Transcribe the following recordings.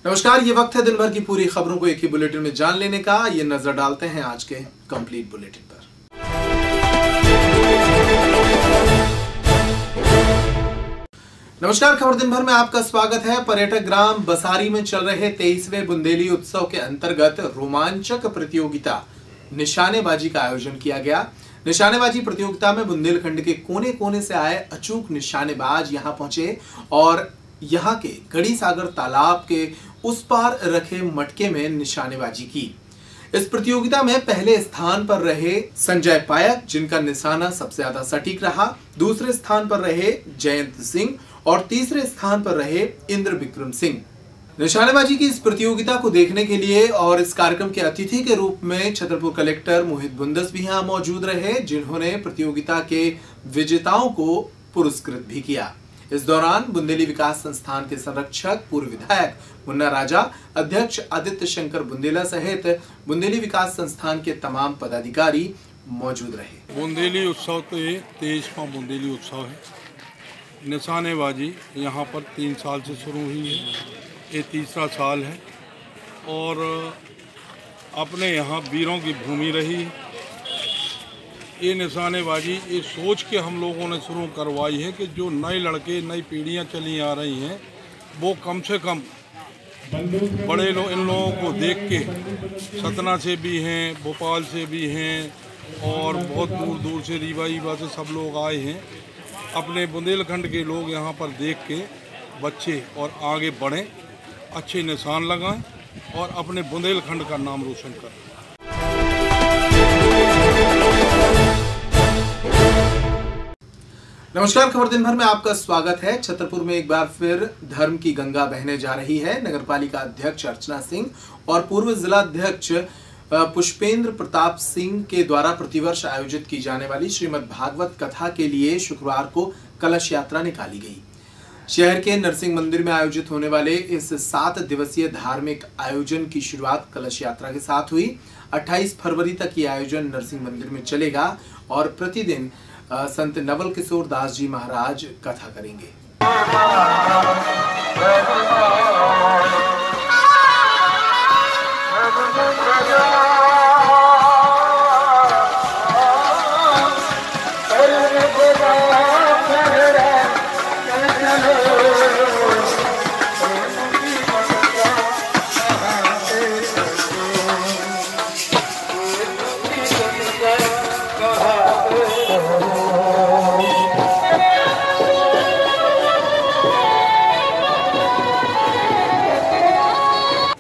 नमस्कार, ये वक्त है दिन भर की पूरी खबरों को एक ही बुलेटिन में जान लेने का। ये नजर डालते हैं आज के कंप्लीट बुलेटिन पर। नमस्कार, खबर दिन भर में आपका स्वागत है। पर्यटक ग्राम बसारी में चल रहे 23वें बुंदेली उत्सव के अंतर्गत रोमांचक प्रतियोगिता निशानेबाजी का आयोजन किया गया। निशानेबाजी प्रतियोगिता में बुंदेलखंड के कोने कोने से आए अचूक निशानेबाज यहां पहुंचे और यहां के गढ़ी सागर तालाब के उस पार रखे मटके में निशानेबाजी की। इस प्रतियोगिता में पहले स्थान पर रहे संजय पायक, जिनका निशाना सबसे ज्यादा सटीक रहा। दूसरे स्थान पर रहे जयंत सिंह और तीसरे स्थान पर रहे इंद्र विक्रम सिंह। निशानेबाजी की इस प्रतियोगिता को देखने के लिए और इस कार्यक्रम के अतिथि के रूप में छतरपुर कलेक्टर मोहित बुंदस भी यहाँ मौजूद रहे, जिन्होंने प्रतियोगिता के विजेताओं को पुरस्कृत भी किया। इस दौरान बुंदेली विकास संस्थान के संरक्षक पूर्व विधायक मुन्ना राजा, अध्यक्ष आदित्य शंकर बुंदेला सहित बुंदेली विकास संस्थान के तमाम पदाधिकारी मौजूद रहे। बुंदेली उत्सव तो ये 23वां बुंदेली उत्सव है। निशानेबाजी यहाँ पर 3 साल से शुरू हुई है, ये तीसरा साल है और अपने यहाँ वीरों की भूमि रही है। ये निशानेबाजी ये सोच के हम लोगों ने शुरू करवाई है कि जो नए लड़के नई पीढ़ियाँ चली आ रही हैं वो कम से कम बड़े लोग इन लोगों को देख के, सतना से भी हैं, भोपाल से भी हैं और बहुत दूर दूर से रीवा से सब लोग आए हैं। अपने बुंदेलखंड के लोग यहाँ पर देख के बच्चे और आगे बढ़ें, अच्छे निशान लगाएं और अपने बुंदेलखंड का नाम रोशन करें। नमस्कार, खबर दिन भर में आपका स्वागत है। छतरपुर में एक बार फिर धर्म की गंगा बहने जा रही है। नगरपालिका अध्यक्ष अर्चना सिंह और पूर्व जिला अध्यक्ष पुष्पेंद्र प्रताप सिंह के द्वारा प्रतिवर्ष आयोजित की जाने वाली श्रीमद् भागवत कथा के लिए शुक्रवार को कलश यात्रा निकाली गई। शहर के नरसिंह मंदिर में आयोजित होने वाले इस 7 दिवसीय धार्मिक आयोजन की शुरुआत कलश यात्रा के साथ हुई। 28 फरवरी तक ये आयोजन नरसिंह मंदिर में चलेगा और प्रतिदिन संत नवल किशोर दास जी महाराज कथा करेंगे।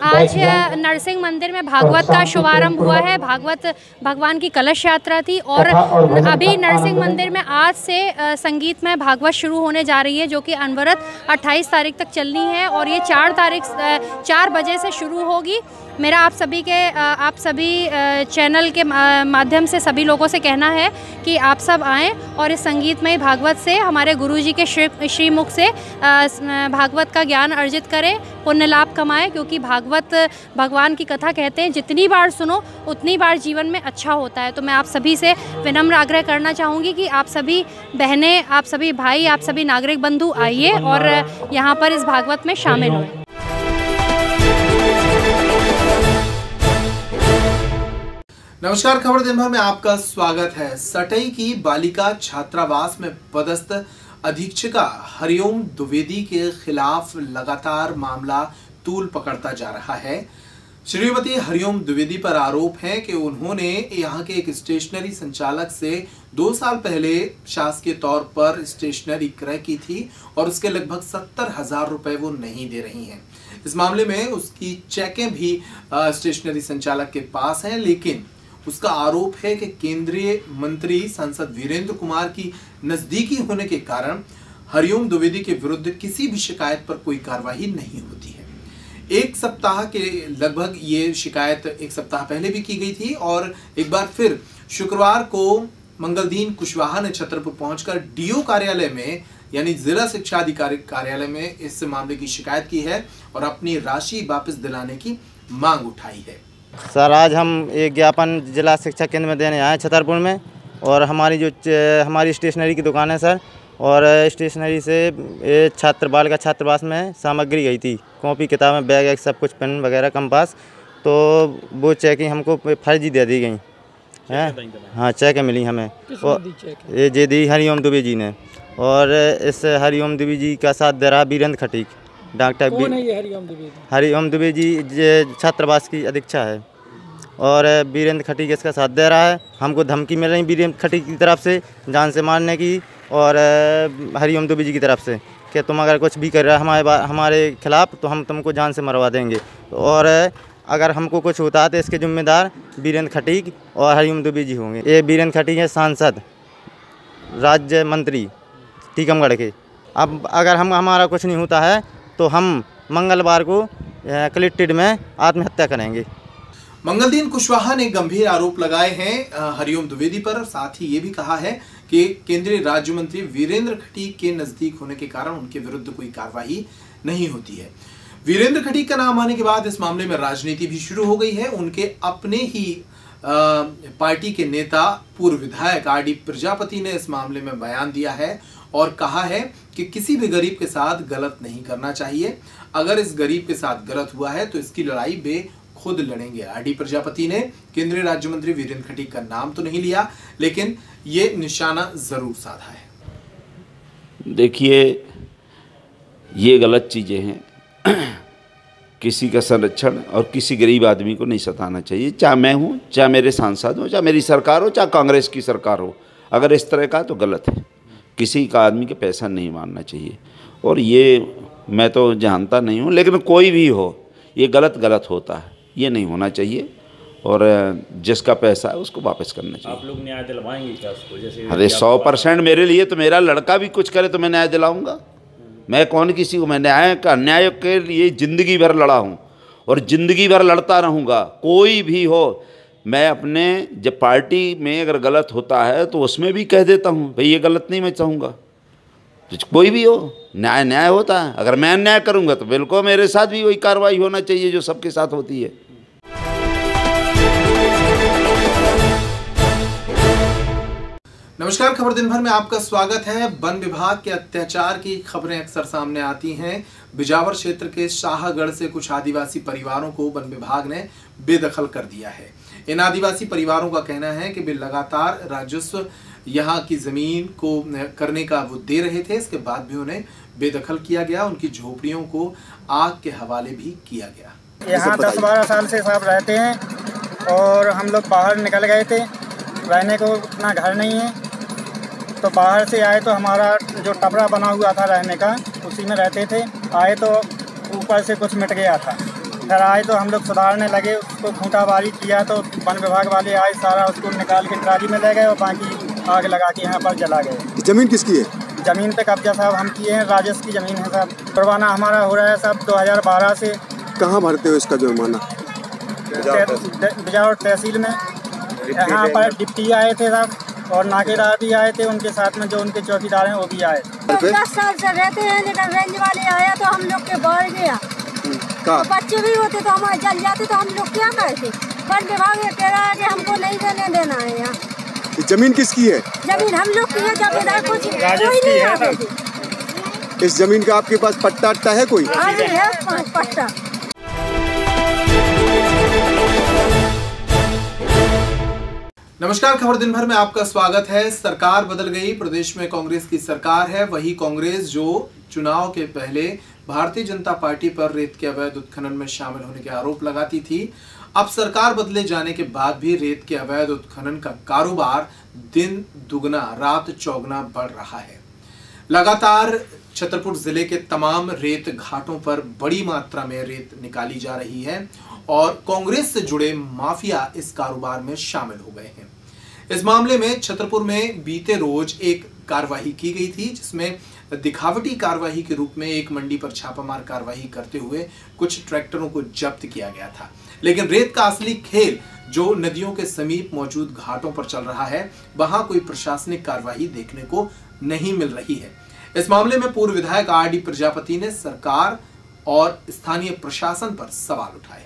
आज नरसिंह मंदिर में भागवत का शुभारंभ हुआ है। भागवत भगवान की कलश यात्रा थी और अभी नरसिंह मंदिर में आज से संगीतमय भागवत शुरू होने जा रही है, जो कि अनवरत 28 तारीख तक चलनी है और ये 4 बजे से शुरू होगी। मेरा आप सभी चैनल के माध्यम से सभी लोगों से कहना है कि आप सब आएँ और इस संगीतमय भागवत से हमारे गुरुजी के श्रीमुख से भागवत का ज्ञान अर्जित करें, पुण्य लाभ कमाएं, क्योंकि भागवत भगवान की कथा कहते हैं जितनी बार सुनो उतनी बार जीवन में अच्छा होता है। तो मैं आप सभी से विनम्र आग्रह करना चाहूँगी कि आप सभी बहनें, आप सभी भाई, आप सभी नागरिक बंधु आइए और यहाँ पर इस भागवत में शामिल हों। नमस्कार, खबर दिन भर में आपका स्वागत है। सटई की बालिका छात्रावास में पदस्थ अधीक्षिका हरिओम द्विवेदी के खिलाफ लगातार मामला तूल पकड़ता जा रहा है। श्रीमती हरिओम द्विवेदी पर आरोप है कि उन्होंने यहाँ के एक स्टेशनरी संचालक से 2 साल पहले शासकीय तौर पर स्टेशनरी क्रय की थी और उसके लगभग 70,000 रुपए वो नहीं दे रही हैं। इस मामले में उसकी चेकें भी स्टेशनरी संचालक के पास हैं, लेकिन उसका आरोप है कि केंद्रीय मंत्री सांसद वीरेंद्र कुमार की नजदीकी होने के कारण हरिओम द्विवेदी के विरुद्ध किसी भी शिकायत पर कोई कार्रवाई नहीं होती है। एक सप्ताह के लगभग ये शिकायत 1 सप्ताह पहले भी की गई थी और एक बार फिर शुक्रवार को मंगलदीन कुशवाहा ने छतरपुर पहुंचकर डीओ कार्यालय में यानी जिला शिक्षा अधिकारी कार्यालय में इस मामले की शिकायत की है और अपनी राशि वापस दिलाने की मांग उठाई है। सर, आज हम एक ज्ञापन जिला शिक्षा केंद्र में देने आए छतरपुर में और हमारी स्टेशनरी की दुकान है सर, और स्टेशनरी से बालिका छात्रावास में सामग्री गई थी, कॉपी किताबें बैग सब कुछ, पेन वगैरह कंपास, तो वो चेकिंग हमको फर्जी दे दी गई हैं। हाँ, चेक मिली हमें, और ये दी हरिओम दुबे जी ने। और इस हरिओम दुबे जी का साथ दे रहा वीरेंद्र खटीक। डॉक्टर हरिओम दुबे जी छात्रावास की अधीक्षा है, और वीरेंद्र खटीक इसका साथ दे रहा है। हमको धमकी मिल रही वीरेंद्र खटीक की तरफ से जान से मारने की, और हरिओम दुबे जी की तरफ से कि तुम अगर कुछ भी कर रहा है हमारे खिलाफ तो हम तुमको जान से मरवा देंगे, और अगर हमको कुछ होता है तो इसके जिम्मेदार वीरेंद्र खटीक और हरिओम दुबे जी होंगे। ये वीरेंद्र खटीक है सांसद, राज्य मंत्री टीकमगढ़ के। अब अगर हमारा कुछ नहीं होता है तो हम मंगलवार को कलेक्ट्रेट में आत्महत्या करेंगे। मंगलदीन कुशवाहा ने गंभीर आरोप लगाए हैं हरिओम द्विवेदी पर। साथ ही ये भी कहा है कि केंद्रीय राज्य मंत्री वीरेंद्र खटीक के नजदीक होने के कारण उनके विरुद्ध कोई कार्रवाई नहीं होती है। वीरेंद्र खटीक का नाम आने के बाद इस मामले में राजनीति भी शुरू हो गई है। उनके अपने ही पार्टी के नेता पूर्व विधायक आर डी प्रजापति ने इस मामले में बयान दिया है और कहा है कि किसी भी गरीब के साथ गलत नहीं करना चाहिए। अगर इस गरीब के साथ गलत हुआ है तो इसकी लड़ाई वे खुद लड़ेंगे। आर डी प्रजापति ने केंद्रीय राज्य मंत्री वीरेंद्र खटीक का नाम तो नहीं लिया, लेकिन ये निशाना जरूर साधा है। देखिए, ये गलत चीजें हैं। किसी का संरक्षण और किसी गरीब आदमी को नहीं सताना चाहिए, चाहे मैं हूँ, चाहे मेरे सांसद हो, चाहे मेरी सरकार हो, चाहे कांग्रेस की सरकार हो। अगर इस तरह का तो गलत है। किसी का आदमी के पैसा नहीं मारना चाहिए, और ये मैं तो जानता नहीं हूँ, लेकिन कोई भी हो, ये गलत होता है, ये नहीं होना चाहिए। और जिसका पैसा है उसको वापस करना चाहिए। आप लोग न्याय दिलवाएंगे क्या उसको? जैसे अरे 100% मेरे लिए तो मेरा लड़का भी कुछ करे तो मैं न्याय दिलाऊंगा। मैं कौन किसी को, मैं न्याय के लिए ज़िंदगी भर लड़ा हूँ और ज़िंदगी भर लड़ता रहूँगा। कोई भी हो, मैं अपने जब पार्टी में अगर गलत होता है तो उसमें भी कह देता हूँ भाई ये गलत नहीं मैं चाहूँगा। कोई भी हो, न्याय होता है। अगर मैं अन्याय करूँगा तो बिल्कुल मेरे साथ भी वही कार्रवाई होना चाहिए जो सबके साथ होती है। नमस्कार, खबर दिन भर में आपका स्वागत है। वन विभाग के अत्याचार की खबरें अक्सर सामने आती हैं। बिजावर क्षेत्र के शाहगढ़ से कुछ आदिवासी परिवारों को वन विभाग ने बेदखल कर दिया है। इन आदिवासी परिवारों का कहना है कि वे लगातार राजस्व यहाँ की जमीन को करने का वो दे रहे थे, इसके बाद भी उन्हें बेदखल किया गया। उनकी झोपड़ियों को आग के हवाले भी किया गया। यहाँ 10-12 साल से सब रहते हैं और हम लोग बाहर निकल गए थे, रहने को अपना घर नहीं है, तो बाहर से आए तो हमारा जो टबरा बना हुआ था रहने का उसी में रहते थे। आए तो ऊपर से कुछ मिट गया था, फिर आए तो हम लोग सुधारने लगे, उसको खूंटाबारी किया तो वन विभाग वाले आए, सारा उसको निकाल के ट्राली में ले गए और बाकी आग लगा के यहाँ पर जला गए। जमीन किसकी है? ज़मीन पे कब्जा साहब हम किए हैं, राजस्व की ज़मीन है साहब। जुर्माना हमारा हो रहा है साहब 2012 से। कहाँ भरते हो इसका जुर्माना? बिजावर तहसील में। यहाँ पर डिप्टी आए थे साहब और नाकेदार भी आए थे, उनके साथ में जो उनके चौकीदार हैं वो भी आए। 10 साल से रहते हैं, लेकिन रेंज वाले आया तो हम लोग के बढ़ गया। तो बच्चे भी होते तो हमारे जल जाते तो हम लोग क्या करते? वन विभाग ने कह रहा है कि हमको नहीं देना है। यहाँ जमीन किसकी है? जमीन हम लोग की है, जमींदार कुछ कोई नहीं है। इस जमीन का आपके पास पट्टा है कोई? हाँ जी है पट्टा। नमस्कार, खबर दिन भर में आपका स्वागत है। सरकार बदल गई, प्रदेश में कांग्रेस की सरकार है। वही कांग्रेस जो चुनाव के पहले भारतीय जनता पार्टी पर रेत के अवैध उत्खनन में शामिल होने के आरोप लगाती थी, अब सरकार बदले जाने के बाद भी रेत के अवैध उत्खनन का कारोबार दिन दुगना रात चौगुना बढ़ रहा है। लगातार छतरपुर जिले के तमाम रेत घाटों पर बड़ी मात्रा में रेत निकाली जा रही है और कांग्रेस से जुड़े माफिया इस कारोबार में शामिल हो गए हैं। इस मामले में छतरपुर में बीते रोज एक कार्रवाई की गई थी, जिसमें दिखावटी कार्रवाई के रूप में एक मंडी पर छापामार कार्रवाई करते हुए कुछ ट्रैक्टरों को जब्त किया गया था। लेकिन रेत का असली खेल जो नदियों के समीप मौजूद घाटों पर चल रहा है, वहां कोई प्रशासनिक कार्रवाई देखने को नहीं मिल रही है। इस मामले में पूर्व विधायक आर डी प्रजापति ने सरकार और स्थानीय प्रशासन पर सवाल उठाए।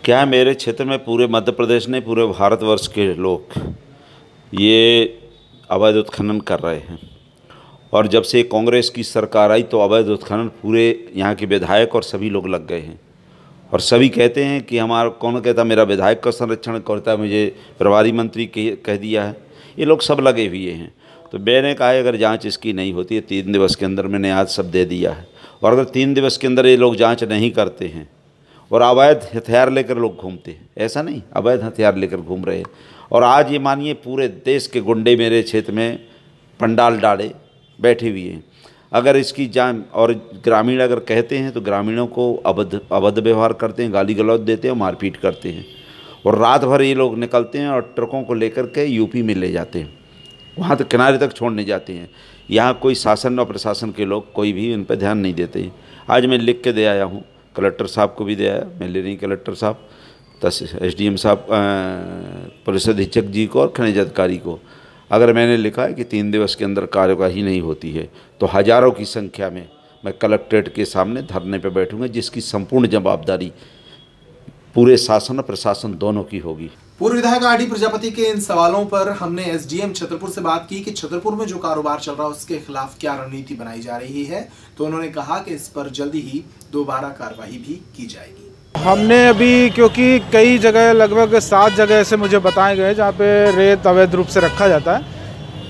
क्या मेरे क्षेत्र में पूरे मध्य प्रदेश ने, पूरे भारतवर्ष के लोग ये अवैध उत्खनन कर रहे हैं और जब से कांग्रेस की सरकार आई तो अवैध उत्खनन पूरे यहाँ के विधायक और सभी लोग लग गए हैं। और सभी कहते हैं कि हमारा, कौन कहता मेरा विधायक का संरक्षण करता है, मुझे प्रभारी मंत्री कह दिया है, ये लोग सब लगे हुए हैं। तो मैंने कहा अगर जांच इसकी नहीं होती है 3 दिवस के अंदर, मैंने आज सब दे दिया है, और अगर 3 दिवस के अंदर ये लोग जांच नहीं करते हैं और अवैध हथियार लेकर लोग घूमते हैं, ऐसा नहीं, अवैध हथियार लेकर घूम रहे हैं। और आज ये मानिए पूरे देश के गुंडे मेरे क्षेत्र में पंडाल डाले बैठे हुए हैं। अगर इसकी जांच, और ग्रामीण अगर कहते हैं तो ग्रामीणों को अभद्र व्यवहार करते हैं, गाली गलौज देते हैं और मारपीट करते हैं। और रात भर ये लोग निकलते हैं और ट्रकों को लेकर के यूपी में ले जाते हैं, वहाँ तक किनारे तक छोड़ने जाते हैं। यहाँ कोई शासन और प्रशासन के लोग कोई भी इन पर ध्यान नहीं देते हैं। आज मैं लिख के दे आया हूँ, कलेक्टर साहब को भी दे आया, मैं ले रही कलेक्टर साहब, SDM साहब, पुलिस अधीक्षक जी को और खनिज अधिकारी को। अगर मैंने लिखा है कि 3 दिवस के अंदर कार्यवाही नहीं होती है तो हज़ारों की संख्या में मैं कलेक्ट्रेट के सामने धरने पर बैठूंगा, जिसकी संपूर्ण जवाबदारी पूरे शासन और प्रशासन दोनों की होगी। पूर्व विधायक RD प्रजापति के इन सवालों पर हमने SDM छतरपुर से बात की कि छतरपुर में जो कारोबार चल रहा है उसके खिलाफ क्या रणनीति बनाई जा रही है, तो उन्होंने कहा कि इस पर जल्दी ही दोबारा कार्रवाई भी की जाएगी। हमने अभी, क्योंकि कई जगह, लगभग 7 जगह ऐसे मुझे बताए गए जहाँ पे रेत अवैध रूप से रखा जाता है,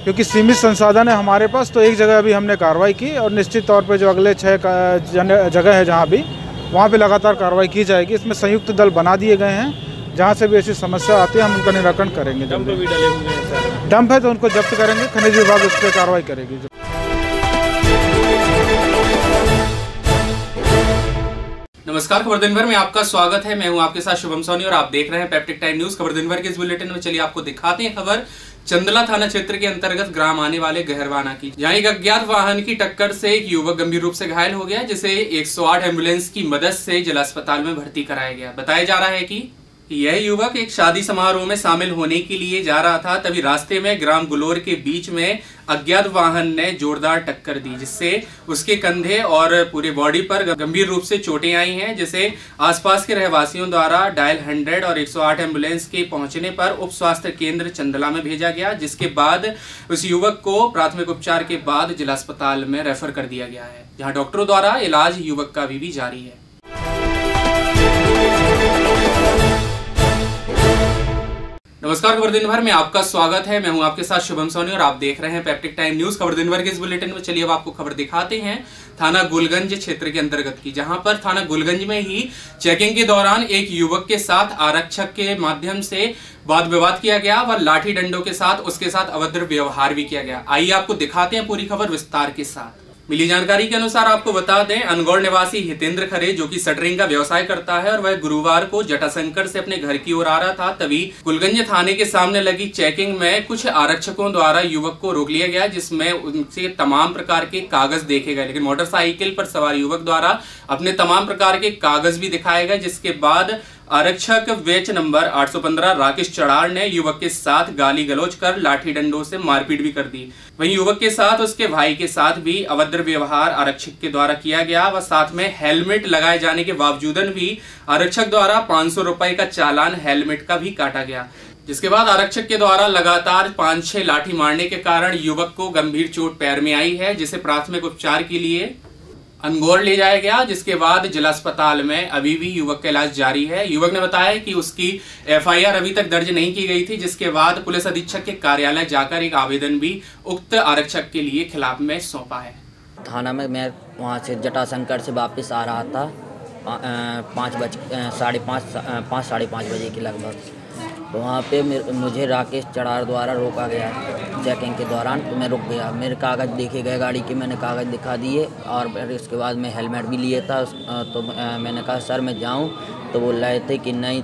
क्योंकि सीमित संसाधन है हमारे पास, तो एक जगह अभी हमने कार्रवाई की और निश्चित तौर पे जो अगले 6 जगह है जहाँ भी, वहाँ पे लगातार कार्रवाई की जाएगी। इसमें संयुक्त दल बना दिए गए हैं, जहाँ से भी ऐसी समस्या आती है हम उनका निराकरण करेंगे। डंप भी डले हुए हैं सर। डंप है तो उनको जब्त करेंगे, खनिज विभाग इस पर कार्रवाई करेगी। नमस्कार, खबर दिन भर में आपका स्वागत है। मैं हूं आपके साथ शुभम सोनी और आप देख रहे हैं पेप्टिक टाइम न्यूज। खबर दिन भर के इस बुलेटिन में चलिए आपको दिखाते हैं खबर चंदला थाना क्षेत्र के अंतर्गत ग्राम आने वाले गहरवाना की, जहां एक अज्ञात वाहन की टक्कर से एक युवक गंभीर रूप से घायल हो गया, जिसे 108 एम्बुलेंस की मदद से जिला अस्पताल में भर्ती कराया गया। बताया जा रहा है कि यह युवक एक शादी समारोह में शामिल होने के लिए जा रहा था, तभी रास्ते में ग्राम गुलोर के बीच में अज्ञात वाहन ने जोरदार टक्कर दी, जिससे उसके कंधे और पूरे बॉडी पर गंभीर रूप से चोटें आई हैं, जिसे आसपास के रहवासियों द्वारा डायल 100 और 108 एम्बुलेंस के पहुंचने पर उप स्वास्थ्य केंद्र चंदला में भेजा गया, जिसके बाद उस युवक को प्राथमिक उपचार के बाद जिला अस्पताल में रेफर कर दिया गया है, जहाँ डॉक्टरों द्वारा इलाज युवक का अभी भी जारी है। नमस्कार, खबर दिन भर में आपका स्वागत है। मैं हूं आपके साथ शुभम सोनी और आप देख रहे हैं पेप्टिक टाइम न्यूज। खबर दिन भर के इस बुलेटिन में चलिए अब आपको खबर दिखाते हैं थाना गुलगंज क्षेत्र के अंतर्गत की, जहां पर थाना गुलगंज में ही चेकिंग के दौरान एक युवक के साथ आरक्षक के माध्यम से वाद विवाद किया गया व लाठी डंडों के साथ उसके साथ अभद्र व्यवहार भी किया गया। आइए आपको दिखाते हैं पूरी खबर विस्तार के साथ। मिली जानकारी के अनुसार आपको बता दें, अनगौर निवासी हितेंद्र खरे, जो कि शटरिंग का व्यवसाय करता है और वह गुरुवार को जटाशंकर से अपने घर की ओर आ रहा था, तभी गुलगंज थाने के सामने लगी चेकिंग में कुछ आरक्षकों द्वारा युवक को रोक लिया गया, जिसमें उनसे तमाम प्रकार के कागज देखे गए, लेकिन मोटरसाइकिल पर सवार युवक द्वारा अपने तमाम प्रकार के कागज भी दिखाए गए, जिसके बाद आरक्षक वेच नंबर 815 राकेश चढ़ार ने युवक के साथ गाली गलौज कर लाठी डंडों से मारपीट भी कर दी। वहीं युवक के साथ उसके भाई के साथ भी अभद्र व्यवहार आरक्षक के द्वारा किया गया व साथ में हेलमेट लगाए जाने के बावजूदन भी आरक्षक द्वारा 500 रुपए का चालान हेलमेट का भी काटा गया, जिसके बाद आरक्षक के द्वारा लगातार 5-6 लाठी मारने के कारण युवक को गंभीर चोट पैर में आई है, जिसे प्राथमिक उपचार के लिए अनगौर ले जाया गया, जिसके बाद जिला अस्पताल में अभी भी युवक का इलाज जारी है। युवक ने बताया कि उसकी FIR अभी तक दर्ज नहीं की गई थी, जिसके बाद पुलिस अधीक्षक के कार्यालय जाकर एक आवेदन भी उक्त आरक्षक के लिए खिलाफ में सौंपा है। थाना में मैं वहाँ से जटाशंकर से वापस आ रहा था 5:30 बजे के लगभग, तो वहाँ पे मुझे राकेश चढ़ार द्वारा रोका गया चेकिंग के दौरान। तो मैं रुक गया, मेरे कागज़ देखे गए गाड़ी के, मैंने कागज़ दिखा दिए और इसके बाद मैं हेलमेट भी लिए था। तो मैंने कहा सर मैं जाऊँ, तो बोल रहे थे कि नहीं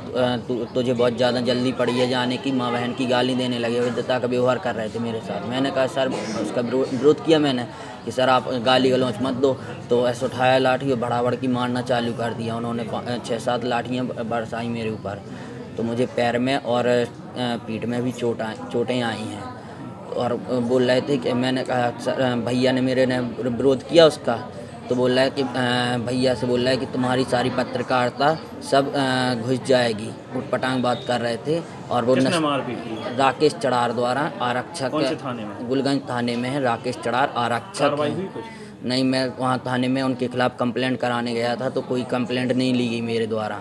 तुझे बहुत ज़्यादा जल्दी पड़ी है जाने की, माँ बहन की गाली देने लगे, विद्यता का व्यवहार कर रहे थे मेरे साथ। मैंने कहा सर, उसका विरोध किया मैंने कि सर आप गाली गलौज मत दो, तो ऐसे उठाया लाठी और बड़ाबड़ की मारना चालू कर दिया। उन्होंने 6-7 लाठियाँ बरसाई मेरे ऊपर, तो मुझे पैर में और पीठ में भी चोटें आई हैं। और बोल रहे थे कि मैंने कहा सर, भैया ने मेरे ने विरोध किया उसका, तो बोल रहा है कि भैया से बोल रहा है कि तुम्हारी सारी पत्रकारिता सब घुस जाएगी, उठपटांग बात कर रहे थे। और वो राकेश चड़ार द्वारा आरक्षक, कौन से थाने में? गुलगंज थाने में है राकेश चड़ार आरक्षक। नहीं, मैं वहाँ थाने में उनके खिलाफ कंप्लेंट कराने गया था तो कोई कंप्लेंट नहीं ली गई मेरे द्वारा।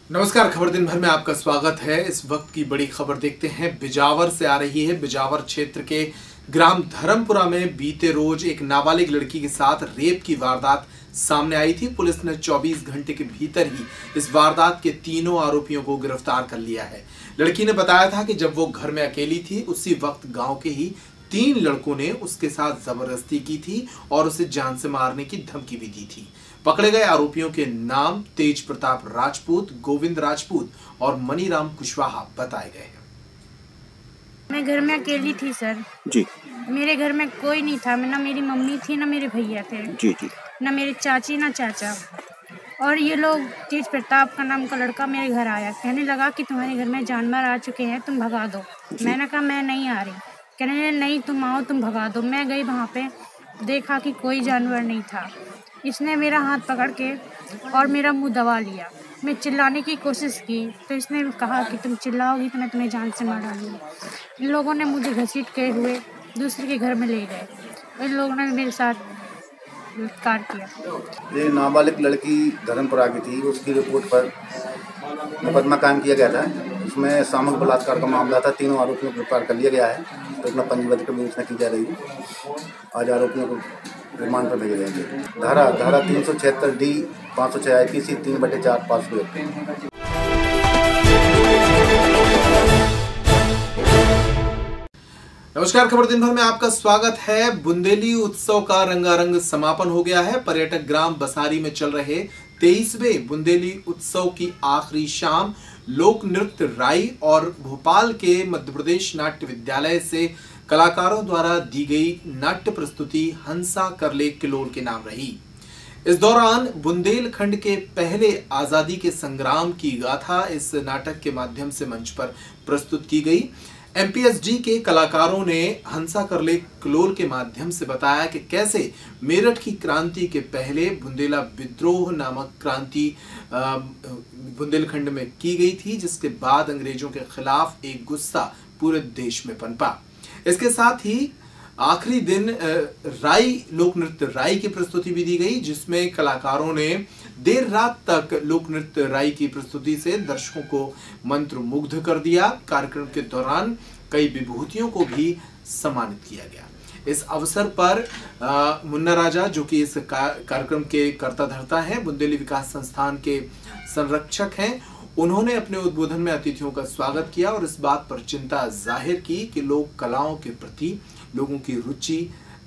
नमस्कार, खबर दिन भर में आपका स्वागत है। इस वक्त की बड़ी खबर देखते हैं। बिजावर से आ रही है। बिजावर क्षेत्र के ग्राम धर्मपुरा में बीते रोज एक नाबालिग लड़की के साथ रेप की वारदात सामने आई थी। पुलिस ने 24 घंटे के भीतर ही इस वारदात के तीनों आरोपियों को गिरफ्तार कर लिया है। लड़की ने बताया था कि जब वो घर में अकेली थी उसी वक्त गांव के ही 3 लड़कों ने उसके साथ जबरदस्ती की थी और उसे जान से मारने की धमकी भी दी थी। पकड़े गए आरोपियों के नाम तेज प्रताप राजपूत, गोविंद राजपूत और मनीराम कुशवाहा बताए गए हैं। मैं घर में अकेली थी सर जी। मेरे घर में कोई नहीं था, ना मेरी मम्मी थी, ना मेरे भैया थे जी जी, ना मेरे चाची ना चाचा। और ये लोग तेज प्रताप का नाम का लड़का मेरे घर आया, कहने लगा कि तुम्हारे घर में जानवर आ चुके हैं, तुम भगा दो। मैंने कहा मैं नहीं आ रही। कहने नहीं तुम आओ, तुम भगा दो। मैं गई वहाँ पे, देखा कि कोई जानवर नहीं था। इसने मेरा हाथ पकड़ के और मेरा मुंह दबा लिया। मैं चिल्लाने की कोशिश की तो इसने कहा कि तुम चिल्लाओगी तो मैं तुम्हें जान से मार डालूंगी। इन लोगों ने मुझे घसीट के हुए दूसरे के घर में ले गए। इन लोगों ने मेरे साथ बलात्कार किया। ये नाबालिग लड़की धर्मपुरा की थी, उसकी रिपोर्ट पर मुकदमा कायम किया गया था। उसमें सामूहिक बलात्कार का मामला था। तीनों आरोपियों को गिरफ्तार कर लिया गया है। तो अपना पंजीबद्ध कर विवेचना की जा रही है। आज आरोपियों को रिमांड पर भेजे जाएंगे। धारा 376D 506 IPC 3/4 पास हुए। नमस्कार, खबर दिन भर में आपका स्वागत है। बुंदेली उत्सव का रंगारंग समापन हो गया है। पर्यटक ग्राम बसारी में चल रहे 23वें बुंदेली उत्सव की आखिरी शाम लोक नृत्य राई और भोपाल के मध्य प्रदेश नाट्य विद्यालय से कलाकारों द्वारा दी गई नाट्य प्रस्तुति हंसा करले किलोल के नाम रही। इस दौरान बुंदेलखंड के पहले आजादी के संग्राम की गाथा इस नाटक के माध्यम से मंच पर प्रस्तुत की गई। MPSD के कलाकारों ने हंसा करले किलोल के माध्यम से बताया कि कैसे मेरठ की क्रांति के पहले बुंदेला विद्रोह नामक क्रांति बुंदेलखंड में की गई थी, जिसके बाद अंग्रेजों के खिलाफ एक गुस्सा पूरे देश में पनपा। इसके साथ ही आखिरी दिन राई लोक नृत्य राई की प्रस्तुति भी दी गई, जिसमें कलाकारों ने देर रात तक लोक नृत्य राई की प्रस्तुति से दर्शकों को मंत्र मुग्ध कर दिया। कार्यक्रम के दौरान कई विभूतियों को भी सम्मानित किया गया। इस अवसर पर मुन्ना राजा, जो कि इस कार्यक्रम के कर्ता धर्ता हैं, बुंदेली विकास संस्थान के संरक्षक हैं, उन्होंने अपने उद्बोधन में अतिथियों का स्वागत किया और इस बात पर चिंता जाहिर की कि लोक कलाओं के प्रति लोगों की रुचि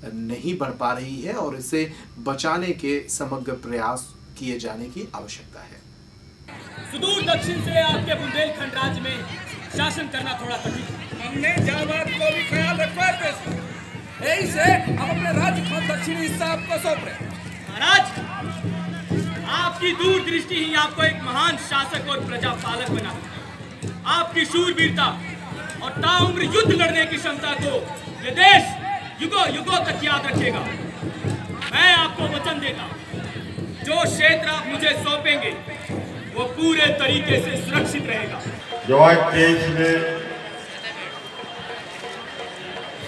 नहीं बढ़ पा रही है और इसे बचाने के समग्र प्रयास किए जाने की आवश्यकता है। सुदूर दक्षिण से आपके बुंदेलखंड राज्य में शासन करना थोड़ा कठिन है। हमने जाबाद को भी ख्याल रखा है, यही से हम अपने राज्य का दक्षिणी हिस्सा आपको सौंप रहे। महाराज, आपकी दूरदृष्टि ही आपको एक महान शासक और प्रजापालक बना। आपकी शूरवीरता और ताउम्र युद्ध लड़ने की क्षमता को ये देश युगों युगों तक याद रखेगा। मैं आपको वचन देता हूँ, जो क्षेत्र आप मुझे सौंपेंगे वो पूरे तरीके से सुरक्षित रहेगा। जो आज देश में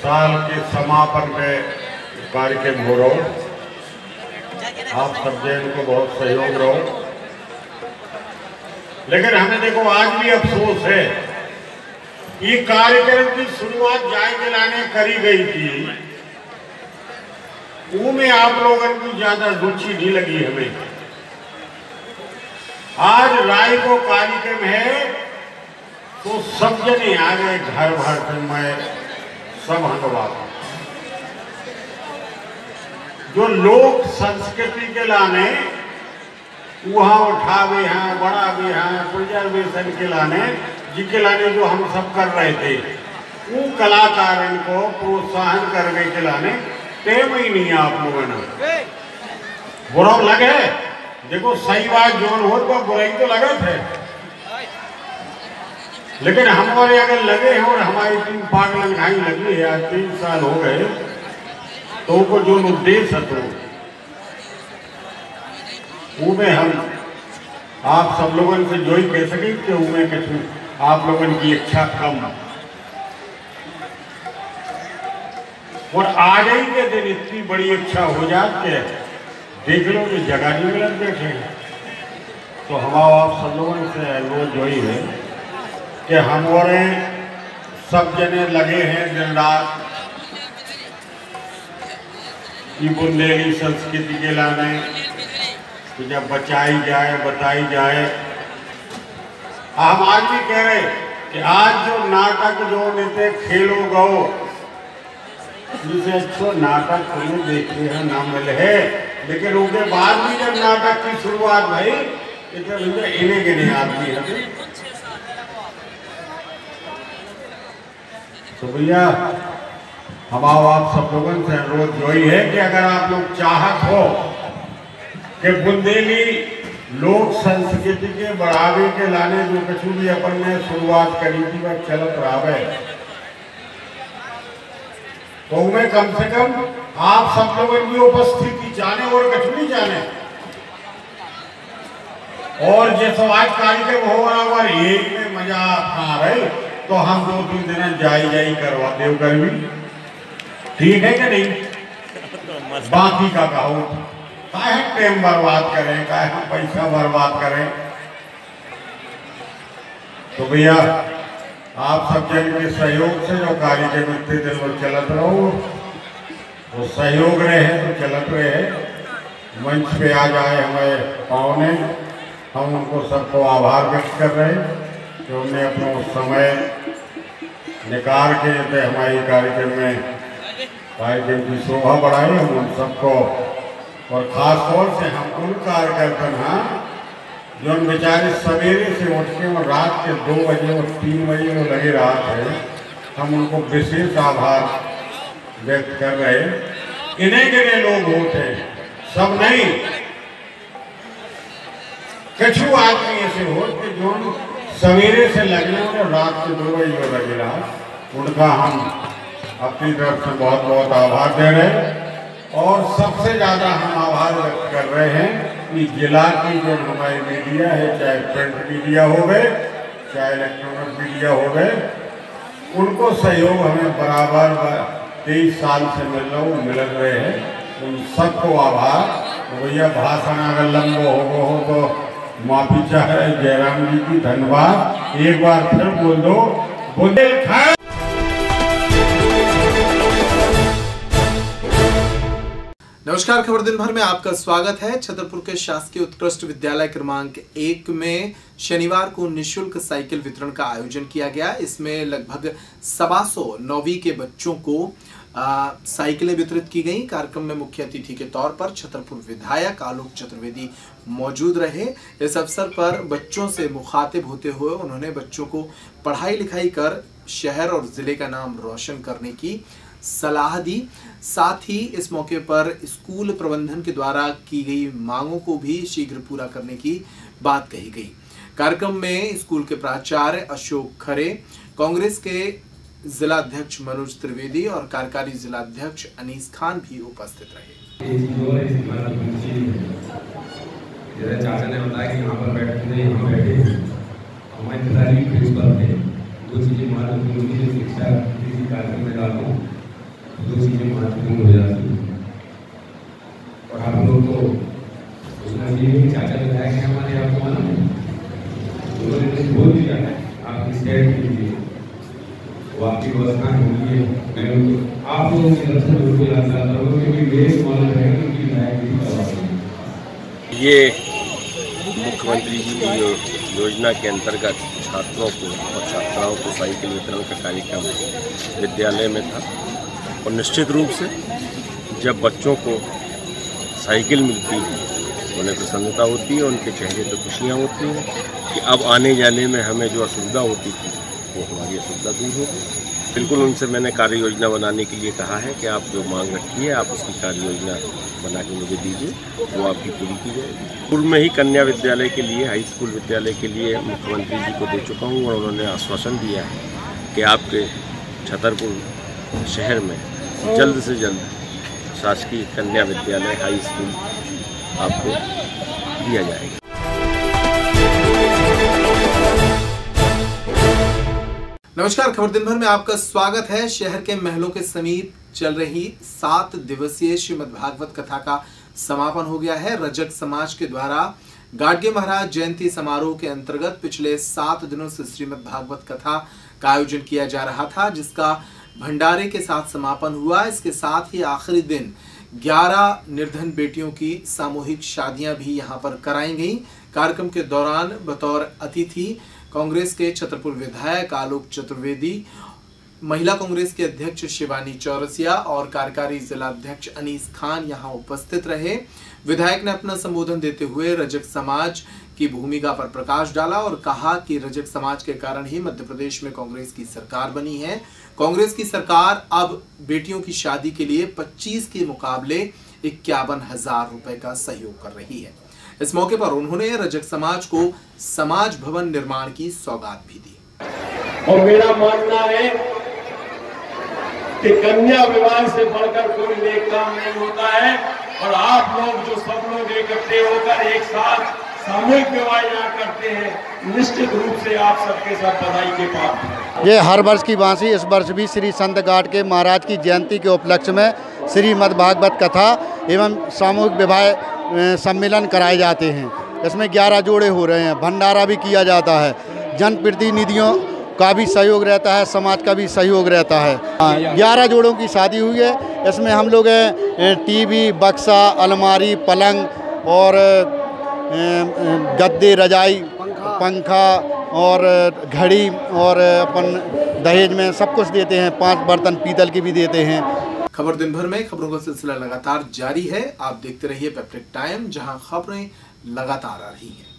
साल के समापन में कार्यक्रम हो रहा हो, आप सब जन को बहुत सहयोग रहो। लेकिन हमें देखो आज भी अफसोस है, ये कार्यक्रम की शुरुआत जाय दिलाने करी गई थी, वो में आप लोगों की ज्यादा रुचि नहीं लगी हमें। आज राय को कार्यक्रम है तो सब जने आ गए घर भर में सब हंगवा। जो लोक संस्कृति के लाने वहाँ उठावे हैं, बढ़ावे हैं, प्रिजर्वेशन के लाने, जिसके लाने जो हम सब कर रहे थे, वो कलाकारों को प्रोत्साहन करने के लाने टेम ही नहीं है आप लोगों ने। बुरा लगे, देखो सही बात जोन हो तो बुराई तो लगा थे। लेकिन हमारे अगर लगे हैं और हमारी टीम पागल घाई लगी है, आज 3 साल हो गए, तो को जो उद्देश्य तो उमें हम आप सब लोगों से जो ही कह सके कि उमें कुछ आप लोगों की इच्छा कम, और आज ही के दिन इतनी बड़ी इच्छा हो जाती है, देख लो कि जगह नहीं मिल बैठे हैं। तो हम आप सब लोगों से अनुरोध जो ही है कि हमारे सब जने लगे हैं दिन रात की बुंदेली संस्कृति के लाने कि जब बचाई जाए, बताई जाए। हम आज भी कह रहे कि आज जो नाटक जो नेते खेलो गो, जिसे अच्छा नाटक कोई देखे हैं ना मिले है, लेकिन उनके बाद भी जब नाटक की शुरुआत भाई इन्हें के नहीं आती है। तो भैया हम आप सब लोगों से अनुरोध जो ही है कि अगर आप लोग चाहत हो कि बुंदेली लोक संस्कृति के बढ़ावे के लाने जो कुछ भी अपन ने शुरुआत करी थी वह चलत रहा, तो उन्हें कम से कम आप सब लोगों की उपस्थिति जाने और कुछ भी जाने, और जैसा आज कार्यक्रम हो रहा और एक में मजा आ रहे, तो हम 2-3 दिन जाई करवा देव कर भी ठीक है कि नहीं। बाकी का कहो काहे टाइम बर्बाद करें, काहे हम पैसा बर्बाद करें। तो भैया आप सब जन के सहयोग से जो कार्यक्रम इतने दिन में चलत रहो, वो सहयोग रहे तो चलत रहे। मंच पे आ जाए हमारे पावने, हम उनको सबको आभार व्यक्त कर रहे हैं कि उन्हें अपना समय निकाल के हमारे कार्यक्रम की शोभा बढ़ाई। हम उन सबको और ख़ास तौर से हम उन कार्यकर्ता हैं जो बेचारे सवेरे से उठ के और रात के 2 बजे और 3 बजे में लगे रहा थे, हम उनको विशेष आभार व्यक्त कर रहे। इन्हें के लोग होते सब नहीं, कुछ आदमी ऐसे हो कि जो सवेरे से लगने और रात के 2 बजे में लगे रहा, उनका हम अपनी तरफ से बहुत बहुत आभार दे रहे हैं। और सबसे ज़्यादा हम आभार व्यक्त कर रहे हैं कि जिला की जो हमारी मीडिया है, चाहे प्रिंट मीडिया हो गए चाहे इलेक्ट्रॉनिक मीडिया हो गए, उनको सहयोग हमें बराबर 23 साल से मिल रहे हैं। उन सबको आभार। तो भैया भाषण अगर लंबो हो तो माफी चाह रहे जयराम जी की, धन्यवाद। एक बार फिर बोल दो बुंदेलखंड। नमस्कार, खबर दिन भर में आपका स्वागत है। छतरपुर के शासकीय उत्कृष्ट विद्यालय क्रमांक 1 में शनिवार को निःशुल्क साइकिल वितरण का आयोजन किया गया। इसमें लगभग 125 9वीं के बच्चों को साइकिलें वितरित की गई। कार्यक्रम में मुख्य अतिथि के तौर पर छतरपुर विधायक आलोक चतुर्वेदी मौजूद रहे। इस अवसर पर बच्चों से मुखातिब होते हुए उन्होंने बच्चों को पढ़ाई लिखाई कर शहर और जिले का नाम रोशन करने की सलाह दी। साथ ही इस मौके पर स्कूल प्रबंधन के द्वारा की गई मांगों को भी शीघ्र पूरा करने की बात कही गई। कार्यक्रम में स्कूल के प्राचार्य अशोक खरे, कांग्रेस के जिला अध्यक्ष मनोज त्रिवेदी और कार्यकारी जिला अध्यक्ष अनीस खान भी उपस्थित रहे। चाचा ने बताया कि यहाँ पर बैठे हमारे पिताजी प्रिंसिपल थे। 2 चीजें महत्वपूर्ण थी, शिक्षा किसी कार्यक्रम में डालूं, 2 चीजें महत्वपूर्ण हो जाती हैं। और आप लोग तो उसमें ये चाचा ने बताया कि हमारे यहाँ को मालूम उन्होंने बोल दिया है आपकी स्टेट कीजिए, वो आपकी व्यवस्था होगी। मैं उनको आप लोगों की तरफ से बिल्कुल याद करता हूँ क्योंकि मेरे मॉडल है उनकी लाइब्रेरी करवा। ये मुख्यमंत्री जी की योजना के अंतर्गत छात्रों को और छात्राओं को साइकिल वितरण का कार्यक्रम विद्यालय में था। और निश्चित रूप से जब बच्चों को साइकिल मिलती है उन्हें प्रसन्नता होती है, उनके चेहरे पर खुशियाँ होती हैं कि अब आने जाने में हमें जो असुविधा होती थी वो हमारी असुविधा दूर हो गई। बिल्कुल उनसे मैंने कार्य योजना बनाने के लिए कहा है कि आप जो मांग रखी है आप उसकी कार्य योजना बना के मुझे दीजिए, वो आपकी पूरी की जाएगी। पूर्व में ही कन्या विद्यालय के लिए, हाई स्कूल विद्यालय के लिए मुख्यमंत्री जी को दे चुका हूँ और उन्होंने आश्वासन दिया है कि आपके छतरपुर शहर में जल्द से जल्द शासकीय कन्या विद्यालय हाई स्कूल आपको दिया जाएगा। नमस्कार, खबर दिन भर में आपका स्वागत है। शहर के महलों के समीप चल रही 7 दिवसीय श्रीमद् भागवत कथा का समापन हो गया है। रजक समाज के द्वारा गाडगे महाराज जयंती समारोह के अंतर्गत पिछले 7 दिनों से श्रीमद् भागवत कथा का आयोजन किया जा रहा था, जिसका भंडारे के साथ समापन हुआ। इसके साथ ही आखिरी दिन 11 निर्धन बेटियों की सामूहिक शादियां भी यहां पर कराई गई। कार्यक्रम के दौरान बतौर अतिथि कांग्रेस के छतरपुर विधायक आलोक चतुर्वेदी, महिला कांग्रेस के अध्यक्ष शिवानी चौरसिया और कार्यकारी जिला अध्यक्ष अनीस खान यहां उपस्थित रहे। विधायक ने अपना संबोधन देते हुए रजक समाज की भूमिका पर प्रकाश डाला और कहा कि रजक समाज के कारण ही मध्य प्रदेश में कांग्रेस की सरकार बनी है। कांग्रेस की सरकार अब बेटियों की शादी के लिए 25 के मुकाबले 51,000 रुपए का सहयोग कर रही है। इस मौके पर उन्होंने रजक समाज को समाज भवन निर्माण की सौगात भी दी। और मेरा मानना है कि कन्या विवाह से बढ़कर कोई नेक काम नहीं होता है और आप लोग जो सब लोग इकट्ठे होकर एक साथ सामूहिक विवाह यहाँ करते हैं, निश्चित रूप से आप सबके साथ बधाई के पात्र। ये हर वर्ष की भांति इस वर्ष भी श्री संत गाडगे महाराज की जयंती के उपलक्ष्य में श्रीमद् भागवत कथा एवं सामूहिक विवाह सम्मेलन कराए जाते हैं। इसमें 11 जोड़े हो रहे हैं, भंडारा भी किया जाता है, जनप्रतिनिधियों का भी सहयोग रहता है, समाज का भी सहयोग रहता है। 11 जोड़ों की शादी हुई है। इसमें हम लोग टीवी, बक्सा, अलमारी, पलंग और गद्दे, रजाई, पंखा और घड़ी और अपन दहेज में सब कुछ देते हैं। 5 बर्तन पीतल के भी देते हैं। खबर दिन भर में खबरों का सिलसिला लगातार जारी है। आप देखते रहिए पैप्टिक टाइम, जहां खबरें लगातार आ रही हैं।